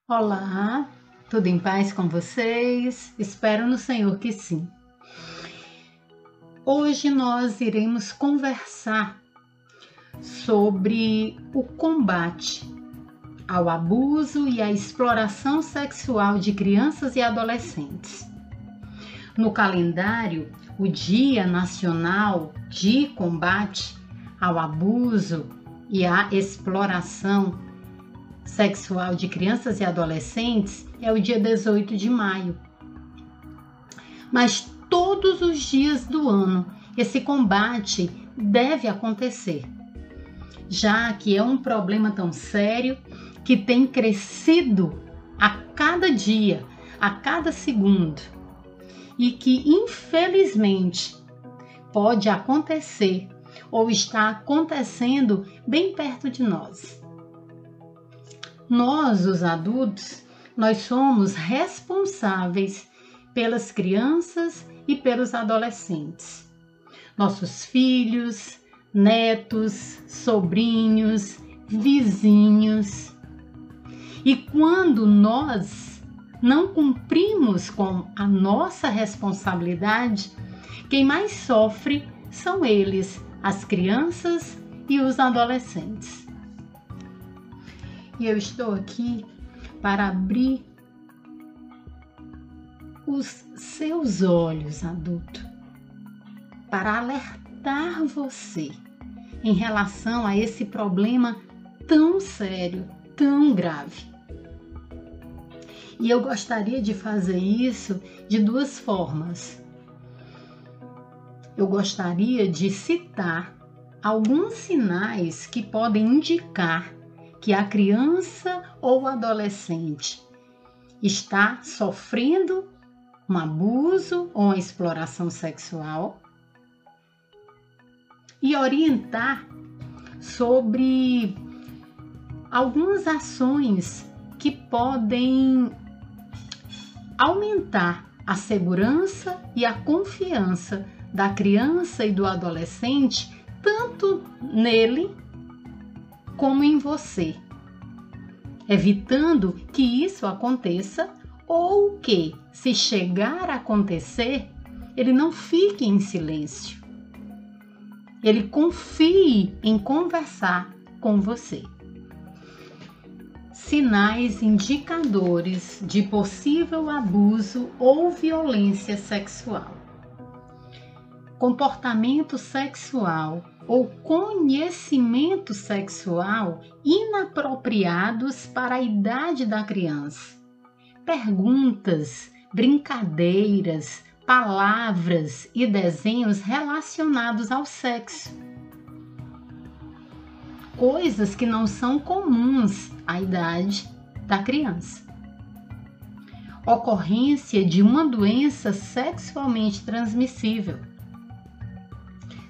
Olá, tudo em paz com vocês? Espero no Senhor que sim. Hoje nós iremos conversar sobre o combate ao abuso e à exploração sexual de crianças e adolescentes. No calendário, o Dia Nacional de Combate ao Abuso e à Exploração Sexual de Crianças e Adolescentes é o dia 18 de maio. Mas todos os dias do ano esse combate deve acontecer, já que é um problema tão sério que tem crescido a cada dia, a cada segundo, e que infelizmente pode acontecer ou está acontecendo bem perto de nós. Nós, os adultos, nós somos responsáveis pelas crianças e pelos adolescentes. Nossos filhos, netos, sobrinhos, vizinhos. E quando nós não cumprimos com a nossa responsabilidade, quem mais sofre são eles, as crianças e os adolescentes. E eu estou aqui para abrir os seus olhos, adulto, para alertar você em relação a esse problema tão sério, tão grave. E eu gostaria de fazer isso de duas formas. Eu gostaria de citar alguns sinais que podem indicar que a criança ou adolescente está sofrendo um abuso ou uma exploração sexual e orientar sobre algumas ações que podem aumentar a segurança e a confiança da criança e do adolescente, tanto nele como em você, evitando que isso aconteça ou que, se chegar a acontecer, ele não fique em silêncio. Ele confie em conversar com você. Sinais indicadores de possível abuso ou violência sexual. Comportamento sexual ou conhecimento sexual inapropriados para a idade da criança. Perguntas, brincadeiras, palavras e desenhos relacionados ao sexo. Coisas que não são comuns à idade da criança. Ocorrência de uma doença sexualmente transmissível.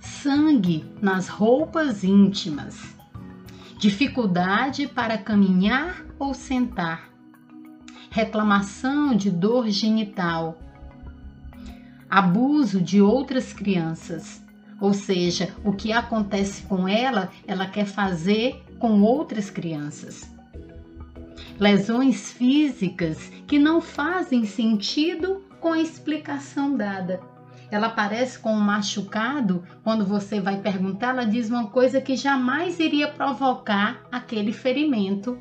Sangue nas roupas íntimas, dificuldade para caminhar ou sentar, reclamação de dor genital, abuso de outras crianças, ou seja, o que acontece com ela, ela quer fazer com outras crianças. Lesões físicas que não fazem sentido com a explicação dada. Ela aparece com um machucado, quando você vai perguntar, ela diz uma coisa que jamais iria provocar aquele ferimento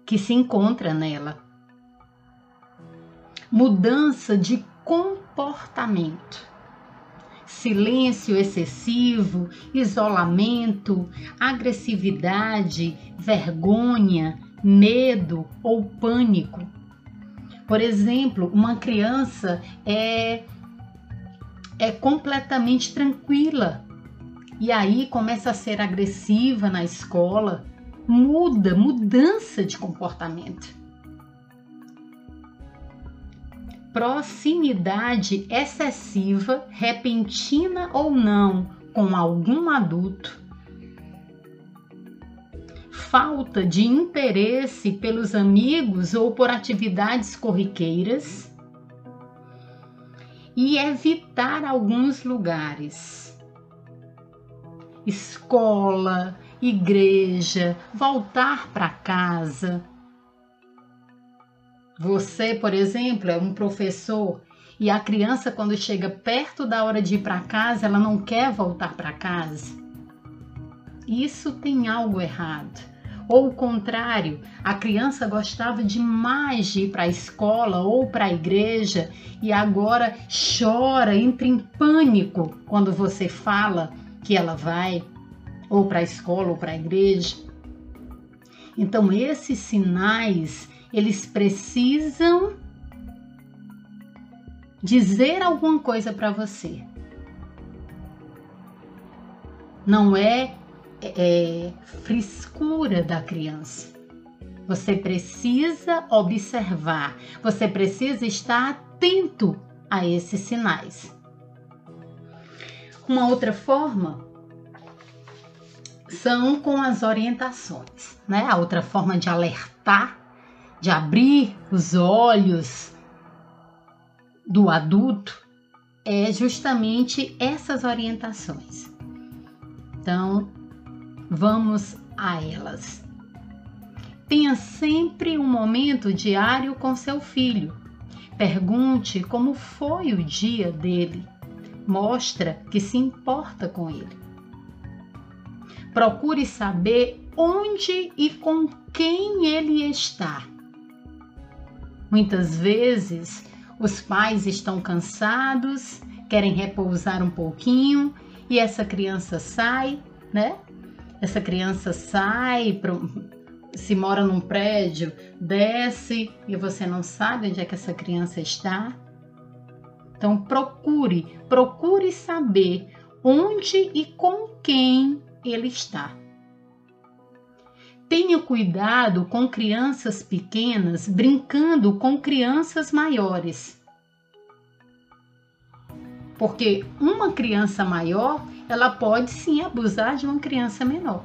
que se encontra nela. Mudança de comportamento. Silêncio excessivo, isolamento, agressividade, vergonha, medo ou pânico. Por exemplo, uma criança é completamente tranquila e aí começa a ser agressiva na escola, mudança de comportamento. Proximidade excessiva, repentina ou não, com algum adulto. Falta de interesse pelos amigos ou por atividades corriqueiras e evitar alguns lugares. Escola, igreja, voltar para casa, Você, por exemplo, é um professor e a criança, quando chega perto da hora de ir para casa, ela não quer voltar para casa. Isso tem algo errado. Ou o contrário, a criança gostava demais de ir para a escola ou para a igreja e agora chora, entra em pânico quando você fala que ela vai ou para a escola ou para a igreja. Então, esses sinais, eles precisam dizer alguma coisa para você. Não é frescura da criança. Você precisa observar, você precisa estar atento a esses sinais. Uma outra forma são com as orientações, né? A outra forma de alertar, de abrir os olhos do adulto é justamente essas orientações. Então, vamos a elas. Tenha sempre um momento diário com seu filho. Pergunte como foi o dia dele. Mostra que se importa com ele. Procure saber onde e com quem ele está. Muitas vezes, os pais estão cansados, querem repousar um pouquinho e essa criança sai, né? Essa criança sai, se mora num prédio, desce e você não sabe onde é que essa criança está. Então procure saber onde e com quem ele está. Tenha cuidado com crianças pequenas brincando com crianças maiores. Porque uma criança maior, ela pode sim abusar de uma criança menor.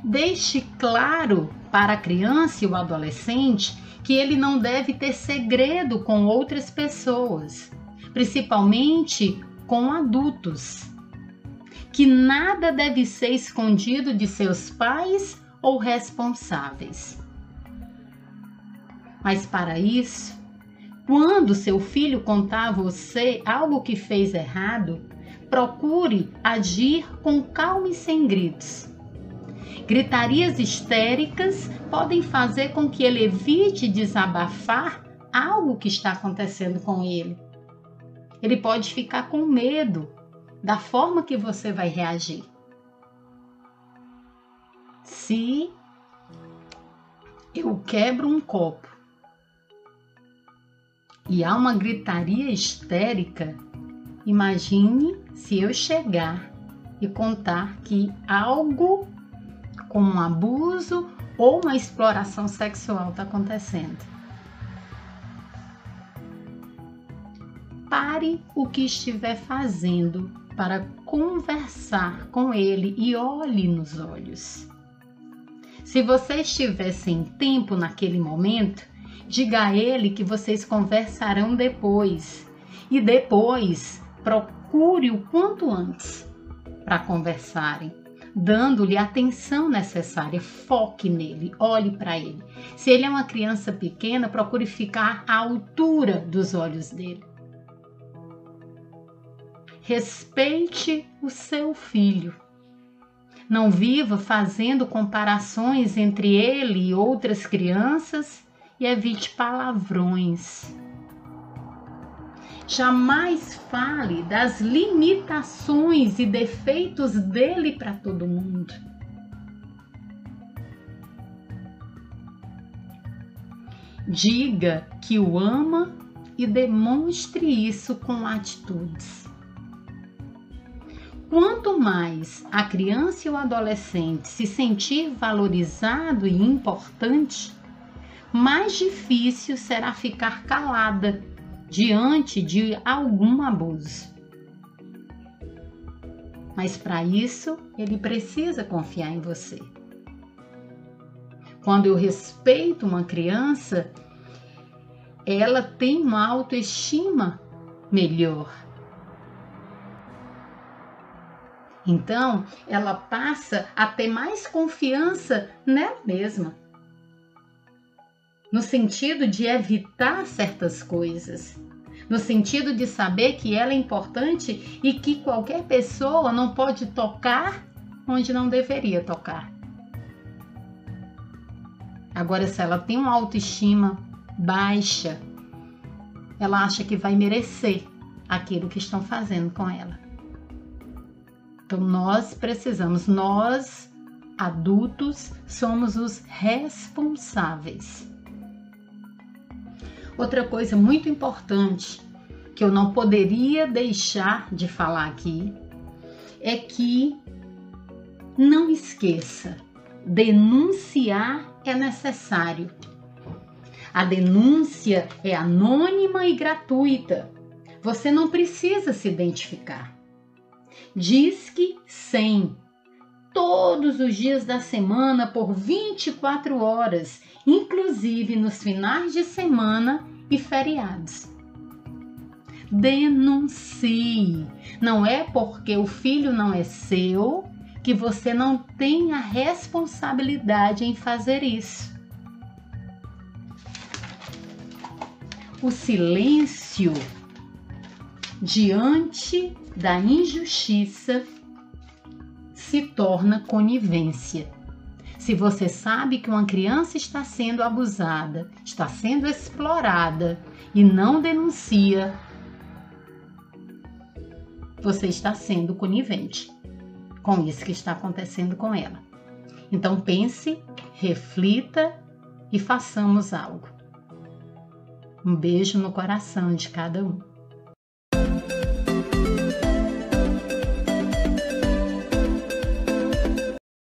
Deixe claro para a criança e o adolescente que ele não deve ter segredo com outras pessoas, principalmente com adultos. Que nada deve ser escondido de seus pais ou responsáveis. Mas para isso, quando seu filho contar a você algo que fez errado, procure agir com calma e sem gritos. Gritarias histéricas podem fazer com que ele evite desabafar algo que está acontecendo com ele. Ele pode ficar com medo da forma que você vai reagir. Se eu quebro um copo e há uma gritaria histérica, imagine se eu chegar e contar que algo como um abuso ou uma exploração sexual está acontecendo. Pare o que estiver fazendo para conversar com ele e olhe nos olhos. Se você estiver sem tempo naquele momento, diga a ele que vocês conversarão depois. E depois, procure o quanto antes para conversarem, dando-lhe a atenção necessária. Foque nele, olhe para ele. Se ele é uma criança pequena, procure ficar à altura dos olhos dele. Respeite o seu filho. Não viva fazendo comparações entre ele e outras crianças e evite palavrões. Jamais fale das limitações e defeitos dele para todo mundo. Diga que o ama e demonstre isso com atitudes. Quanto mais a criança e o adolescente se sentir valorizado e importante, mais difícil será ficar calada diante de algum abuso. Mas para isso, ele precisa confiar em você. Quando eu respeito uma criança, ela tem uma autoestima melhor. Então, ela passa a ter mais confiança nela mesma. no sentido de evitar certas coisas, no sentido de saber que ela é importante e que qualquer pessoa não pode tocar onde não deveria tocar. Agora, se ela tem uma autoestima baixa, ela acha que vai merecer aquilo que estão fazendo com ela. Então, nós adultos, somos os responsáveis. Outra coisa muito importante que eu não poderia deixar de falar aqui é que não esqueça, denunciar é necessário. A denúncia é anônima e gratuita. Você não precisa se identificar. Disque 100, todos os dias da semana por 24 horas, inclusive nos finais de semana e feriados. Denuncie. Não é porque o filho não é seu que você não tem a responsabilidade em fazer isso. O silêncio diante da injustiça se torna conivência. Se você sabe que uma criança está sendo abusada, está sendo explorada e não denuncia, você está sendo conivente com isso que está acontecendo com ela. Então pense, reflita e façamos algo. Um beijo no coração de cada um.